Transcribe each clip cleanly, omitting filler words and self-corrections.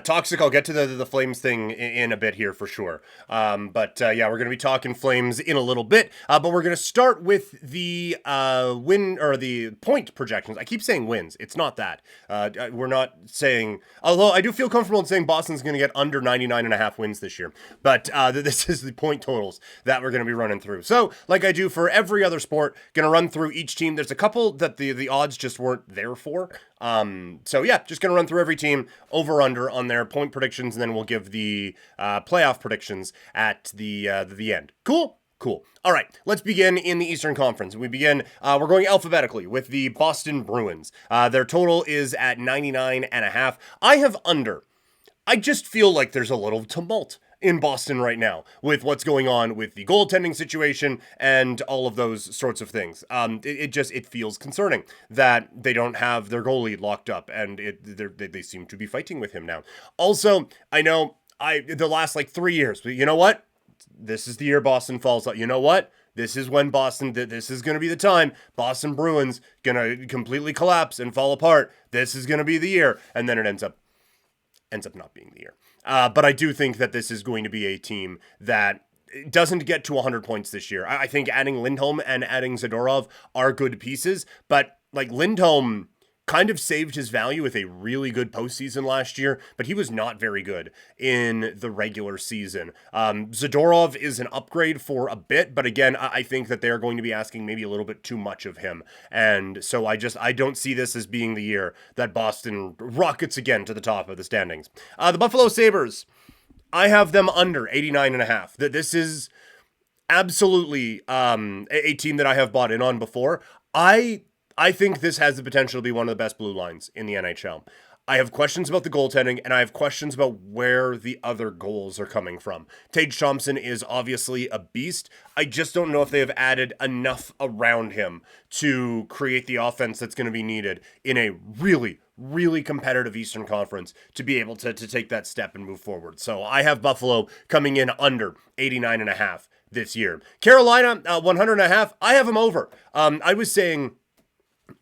Toxic, I'll get to the Flames thing in a bit here for sure. Yeah, we're going to be talking Flames in a little bit. But we're going to start with the win or the point projections. I keep saying wins. It's not that. We're not saying, although I do feel comfortable in saying Boston's going to get under 99.5 wins this year. But this is the point totals that we're going to be running through. So, like I do for every other sport, going to run through each team. There's a couple that the odds just weren't there for. So yeah, just going to run through every team over under on their point predictions, and then we'll give the playoff predictions at the end. Cool? Cool. All right, let's begin in the Eastern Conference. We begin, we're going alphabetically with the Boston Bruins. Their total is at 99.5. I have under. I just feel like there's a little tumult in Boston right now with what's going on with the goaltending situation and all of those sorts of things. It feels concerning that they don't have their goalie locked up, and they seem to be fighting with him now. Also, I know the last 3 years, but you know what? This is the year Boston falls out. You know what? This is when this is going to be the time Boston Bruins going to completely collapse and fall apart. This is going to be the year. And then it ends up not being the year. But I do think that this is going to be a team that doesn't get to 100 points this year. I think adding Lindholm and adding Zadorov are good pieces, but Lindholm kind of saved his value with a really good postseason last year, but he was not very good in the regular season. Zadorov is an upgrade for a bit, but again, I think that they're going to be asking maybe a little bit too much of him. And so I don't see this as being the year that Boston rockets again to the top of the standings. The Buffalo Sabres, I have them under 89.5. This is absolutely a team that I have bought in on before. I think this has the potential to be one of the best blue lines in the NHL. I have questions about the goaltending, and I have questions about where the other goals are coming from. Tage Thompson is obviously a beast. I just don't know if they have added enough around him to create the offense that's going to be needed in a really, really competitive Eastern Conference to be able to take that step and move forward. So I have Buffalo coming in under 89.5 this year. Carolina, 100.5. I have them over. I was saying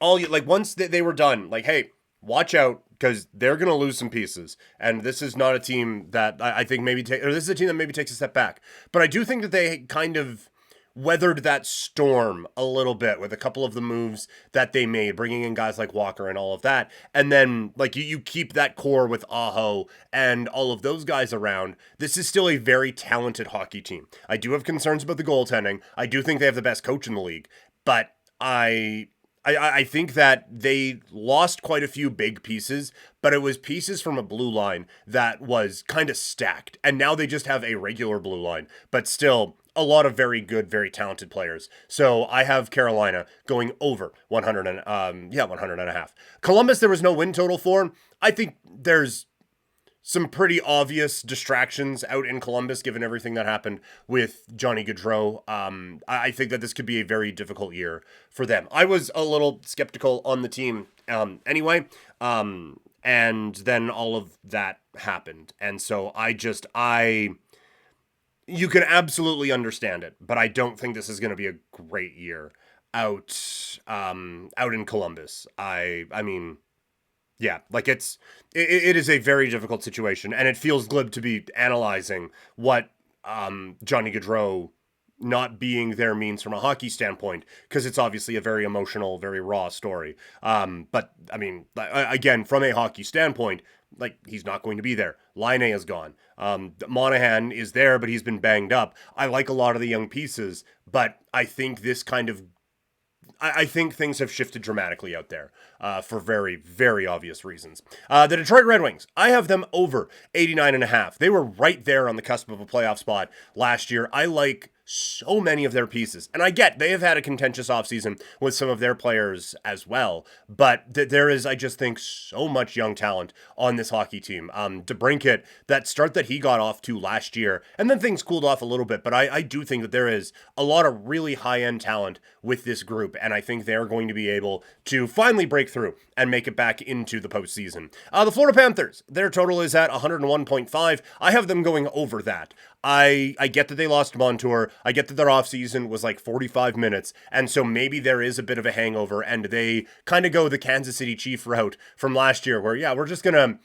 once they were done, hey, watch out, because they're going to lose some pieces. And this is not a team that I think this is a team that maybe takes a step back. But I do think that they kind of weathered that storm a little bit with a couple of the moves that they made, bringing in guys like Walker and all of that. And then, you keep that core with Aho and all of those guys around. This is still a very talented hockey team. I do have concerns about the goaltending. I do think they have the best coach in the league. But I think that they lost quite a few big pieces, but it was pieces from a blue line that was kind of stacked. And now they just have a regular blue line, but still a lot of very good, very talented players. So I have Carolina going over 100.5. Columbus, there was no win total for. I think there's some pretty obvious distractions out in Columbus, given everything that happened with Johnny Gaudreau. I think that this could be a very difficult year for them. I was a little skeptical on the team anyway, and then all of that happened. And so you can absolutely understand it, but I don't think this is going to be a great year out in Columbus. I mean... Yeah, it is a very difficult situation, and it feels glib to be analyzing what Johnny Gaudreau not being there means from a hockey standpoint, because it's obviously a very emotional, very raw story. But, I mean, again, from a hockey standpoint, he's not going to be there. Laine is gone. Monahan is there, but he's been banged up. I like a lot of the young pieces, but I think I think things have shifted dramatically out there for very, very obvious reasons. The Detroit Red Wings, I have them over 89.5. They were right there on the cusp of a playoff spot last year. I like so many of their pieces. And I get they have had a contentious offseason with some of their players as well. But there is, I just think, so much young talent on this hockey team. DeBrincat, that start that he got off to last year, and then things cooled off a little bit. But I do think that there is a lot of really high-end talent with this group. And I think they're going to be able to finally break through and make it back into the postseason. The Florida Panthers, their total is at 101.5. I have them going over that. I get that they lost Montour. I get that their offseason was 45 minutes. And so maybe there is a bit of a hangover, and they kind of go the Kansas City Chief route from last year where, yeah, we're just going to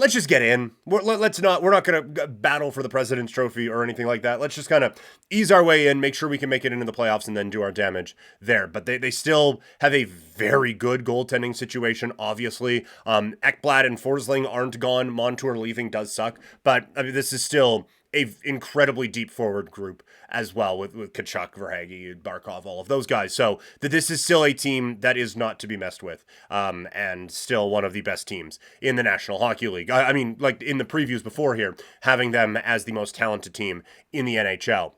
let's just get in. We're not going to battle for the President's Trophy or anything like that. Let's just kind of ease our way in, make sure we can make it into the playoffs, and then do our damage there. But they still have a very good goaltending situation, obviously. Ekblad and Forsling aren't gone. Montour leaving does suck. But, I mean, this is still a incredibly deep forward group as well with Kachuk, Verhaeghe, Barkov, all of those guys. So this is still a team that is not to be messed with, and still one of the best teams in the National Hockey League. I mean, like in the previews before here, having them as the most talented team in the NHL.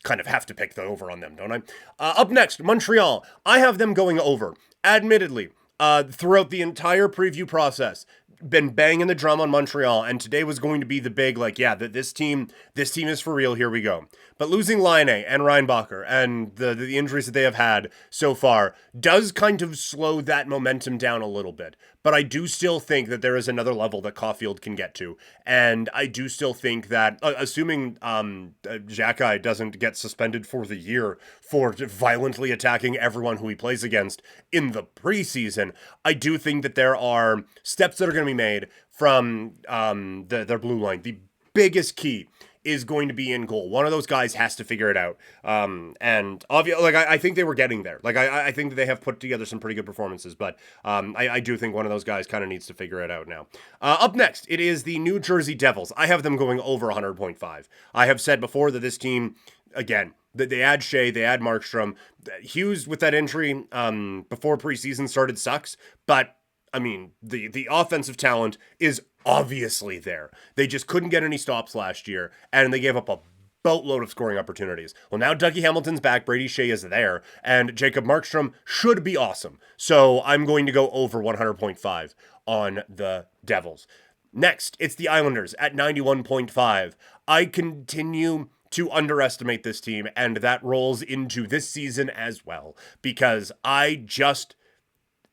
Kind of have to pick the over on them, don't I? Up next, Montreal. I have them going over. Admittedly, throughout the entire preview process, been banging the drum on Montreal, and today was going to be the big, like, yeah, this team is for real, here we go. But losing Laine and Reinbacher and the injuries that they have had so far does kind of slow that momentum down a little bit. But I do still think that there is another level that Caulfield can get to. And I do still think that, assuming Xhekaj doesn't get suspended for the year for violently attacking everyone who he plays against in the preseason, I do think that there are steps that are going to be made from their blue line. The biggest key is going to be in goal. One of those guys has to figure it out. And obviously, like, I think they were getting there. Like, I think that they have put together some pretty good performances, but I do think one of those guys kind of needs to figure it out now. Up next, it is the New Jersey Devils. I have them going over 100.5. I have said before that this team, again, they add Shea, they add Markstrom. Hughes with that injury before preseason started sucks, but I mean, the offensive talent is obviously there. They just couldn't get any stops last year, and they gave up a boatload of scoring opportunities. Well, now Dougie Hamilton's back, Brady Shea is there, and Jacob Markstrom should be awesome. So I'm going to go over 100.5 on the Devils. Next, it's the Islanders at 91.5. I continue to underestimate this team, and that rolls into this season as well, because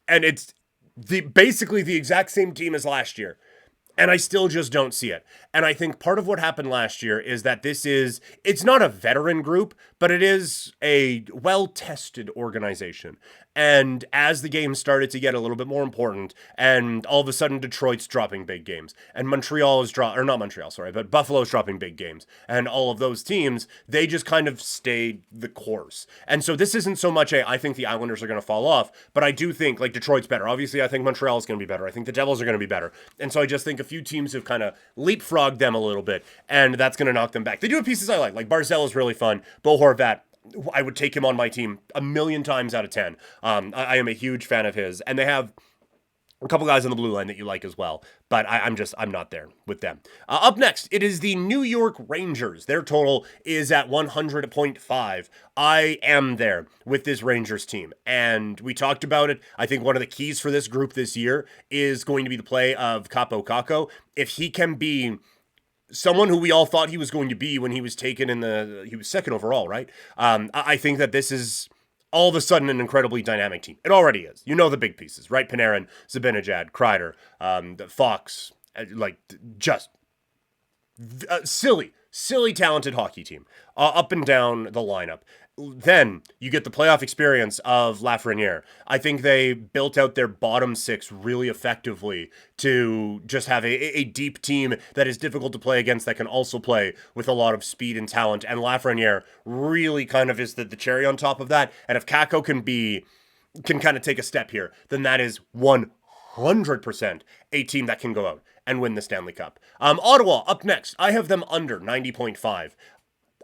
it's basically the exact same team as last year. And I still just don't see it. And I think part of what happened last year is that it's not a veteran group, but it is a well-tested organization. And as the game started to get a little bit more important, and all of a sudden Detroit's dropping big games, and but Buffalo's dropping big games, and all of those teams, they just kind of stayed the course. And so this isn't so much I think the Islanders are going to fall off, but I do think, like, Detroit's better. Obviously, I think Montreal is going to be better. I think the Devils are going to be better. And so I just think a few teams have kind of leapfrogged them a little bit, and that's going to knock them back. They do have pieces I like. Like, Barzell is really fun. Bo Horvat, I would take him on my team 1,000,000 times out of 10. I am a huge fan of his, and they have a couple guys on the blue line that you like as well, but I'm not there with them. Up next, it is the New York Rangers. Their total is at 100.5. I am there with this Rangers team, and we talked about it. I think one of the keys for this group this year is going to be the play of Kaapo Kakko. If he can be someone who we all thought he was going to be when he was taken he was second overall, right? I think that this is all of a sudden an incredibly dynamic team. It already is. You know the big pieces, right? Panarin, Zibanejad, Kreider, Fox, just silly talented hockey team up and down the lineup. Then you get the playoff experience of Lafreniere. I think they built out their bottom six really effectively to just have a deep team that is difficult to play against that can also play with a lot of speed and talent. And Lafreniere really kind of is the cherry on top of that. And if Kakko can kind of take a step here, then that is 100% a team that can go out and win the Stanley Cup. Ottawa, up next. I have them under 90.5.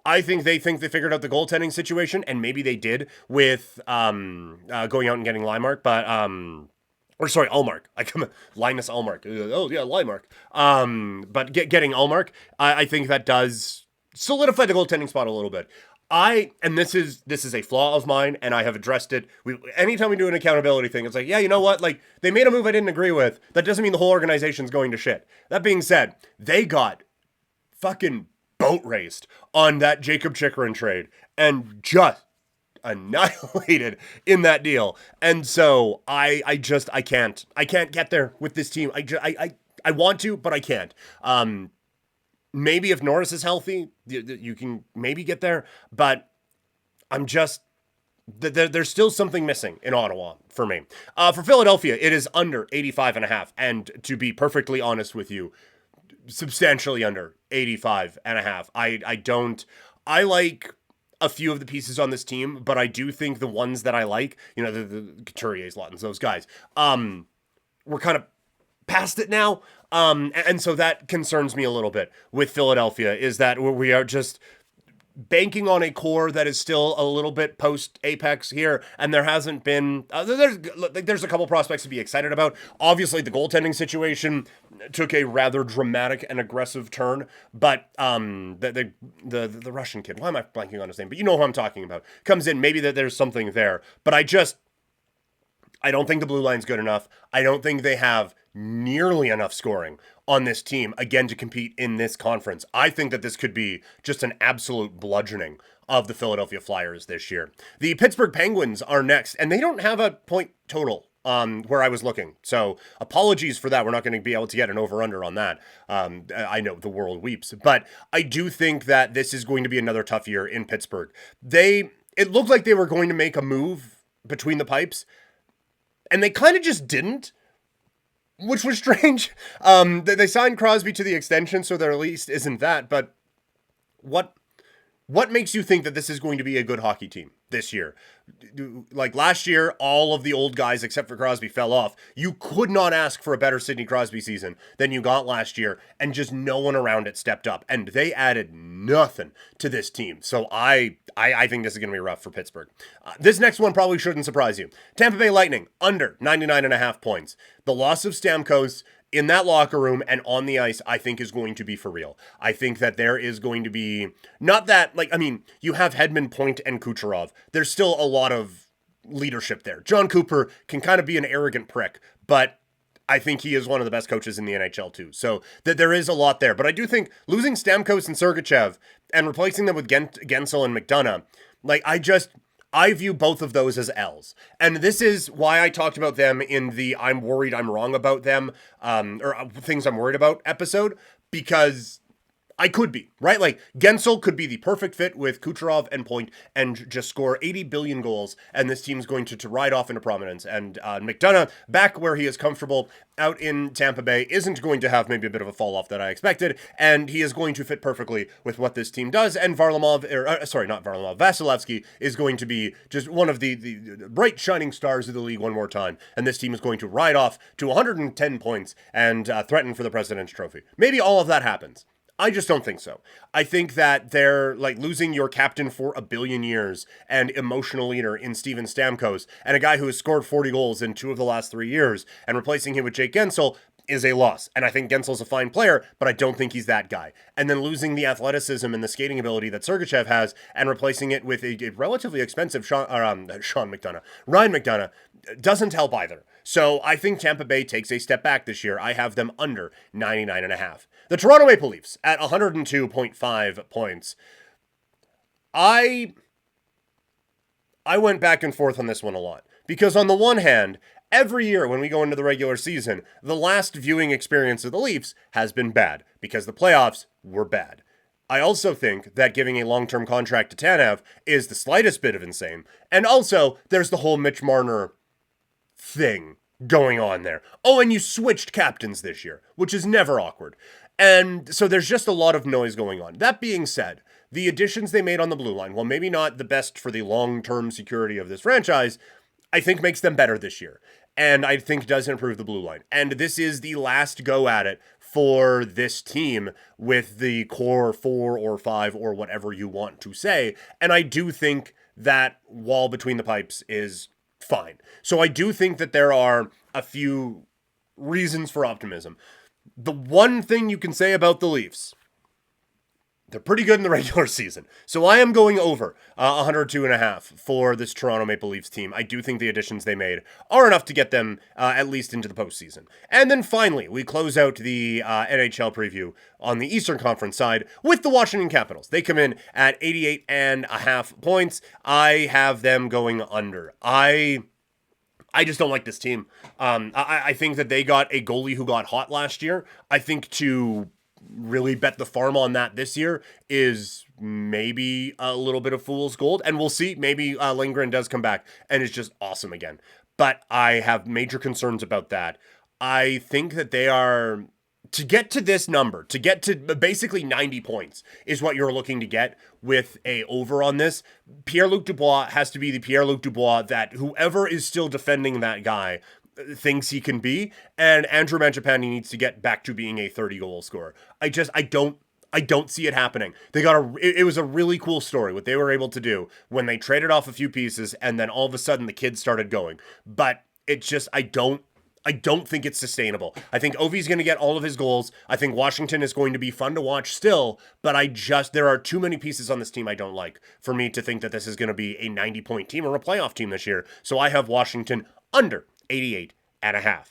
I think they figured out the goaltending situation, and maybe they did with going out and getting Ullmark, but Ullmark. Linus Ullmark. Oh yeah, Ullmark. But getting Ullmark, I think that does solidify the goaltending spot a little bit. And this is a flaw of mine, and I have addressed it. Anytime we do an accountability thing, it's like, yeah, you know what? Like, they made a move I didn't agree with. That doesn't mean the whole organization's going to shit. That being said, they got fucking boat raced on that Jacob Chikrin trade and just annihilated in that deal. And so I can't get there with this team. I want to, but I can't. Maybe if Norris is healthy, you can maybe get there, but there's still something missing in Ottawa for me. For Philadelphia, it is under 85.5. And to be perfectly honest with you, substantially under 85.5. I like a few of the pieces on this team, but I do think the ones that I like, the Couturier's, Lottens, those guys, we're kind of past it now. And so that concerns me a little bit with Philadelphia, is that we are just banking on a core that is still a little bit post apex here, and there hasn't been there's a couple prospects to be excited about. Obviously the goaltending situation took a rather dramatic and aggressive turn, but the Russian kid, why am I blanking on his name, but you know who I'm talking about, comes in. Maybe that there's something there, but I don't think the blue line's good enough. I don't think they have nearly enough scoring on this team, again, to compete in this conference. I think that this could be just an absolute bludgeoning of the Philadelphia Flyers this year. The Pittsburgh Penguins are next, and they don't have a point total where I was looking. So apologies for that. We're not going to be able to get an over-under on that. I know the world weeps, but I do think that this is going to be another tough year in Pittsburgh. It looked like they were going to make a move between the pipes, and they kind of just didn't, which was strange. They signed Crosby to the extension, so their lease isn't that. But what makes you think that this is going to be a good hockey team this year? Like last year, all of the old guys except for Crosby fell off. You could not ask for a better Sidney Crosby season than you got last year, and just no one around it stepped up. And they added nothing to this team. So I think this is going to be rough for Pittsburgh. This next one probably shouldn't surprise you. Tampa Bay Lightning, under 99.5 points. The loss of Stamkos in that locker room and on the ice, I think is going to be for real. I think that there is going to be, not that, you have Hedman, Point, and Kucherov. There's still a lot of leadership there. John Cooper can kind of be an arrogant prick, but I think he is one of the best coaches in the NHL too. So that there is a lot there. But I do think losing Stamkos and Sergachev and replacing them with Gensel and McDonough, I view both of those as L's. And this is why I talked about them in the I'm worried I'm wrong about them, or things I'm worried about episode, because I could be, right? Like, Gensel could be the perfect fit with Kucherov and Point and just score 80 billion goals, and this team's going to ride off into prominence. And McDonough, back where he is comfortable out in Tampa Bay, isn't going to have maybe a bit of a fall off that I expected, and he is going to fit perfectly with what this team does. And Vasilevsky is going to be just one of the bright shining stars of the league one more time, and this team is going to ride off to 110 points and threaten for the President's Trophy. Maybe all of that happens. I just don't think so. I think that they're like losing your captain for a billion years and emotional leader in Steven Stamkos, and a guy who has scored 40 goals in 2 of the last 3 years, and replacing him with Jake Gensel is a loss. And I think Gensel's a fine player, but I don't think he's that guy. And then losing the athleticism and the skating ability that Sergachev has and replacing it with a relatively expensive Ryan McDonough doesn't help either. So I think Tampa Bay takes a step back this year. I have them under 99.5. The Toronto Maple Leafs at 102.5 points. I went back and forth on this one a lot, because on the one hand, every year when we go into the regular season, the last viewing experience of the Leafs has been bad because the playoffs were bad. I also think that giving a long-term contract to Tanev is the slightest bit of insane. And also, there's the whole Mitch Marner thing going on there. Oh, and you switched captains this year, which is never awkward. And so there's just a lot of noise going on. That being said, the additions they made on the blue line, while maybe not the best for the long-term security of this franchise, I think makes them better this year. And I think does improve the blue line. And this is the last go at it for this team with the core 4 or 5 or whatever you want to say. And I do think that wall between the pipes is fine. So I do think that there are a few reasons for optimism. The one thing you can say about the Leafs, they're pretty good in the regular season. So I am going over 102.5 for this Toronto Maple Leafs team. I do think the additions they made are enough to get them at least into the postseason. And then finally, we close out the NHL preview on the Eastern Conference side with the Washington Capitals. They come in at 88.5 points. I have them going under. I just don't like this team. I think that they got a goalie who got hot last year. I think to really bet the farm on that this year is maybe a little bit of fool's gold, and we'll see. Maybe Lindgren does come back and is just awesome again. But I have major concerns about that. I think that they are, to get to this number, to get to basically 90 points is what you're looking to get with a over on this. Pierre-Luc Dubois has to be the Pierre-Luc Dubois that whoever is still defending that guy thinks he can be, and Andrew Mangiapane needs to get back to being a 30-goal scorer. I don't see it happening. It was a really cool story what they were able to do when they traded off a few pieces and then all of a sudden the kids started going. But it just, I don't think it's sustainable. I think Ovi's going to get all of his goals. I think Washington is going to be fun to watch still, but there are too many pieces on this team I don't like for me to think that this is going to be a 90-point team or a playoff team this year. So I have Washington under 88.5.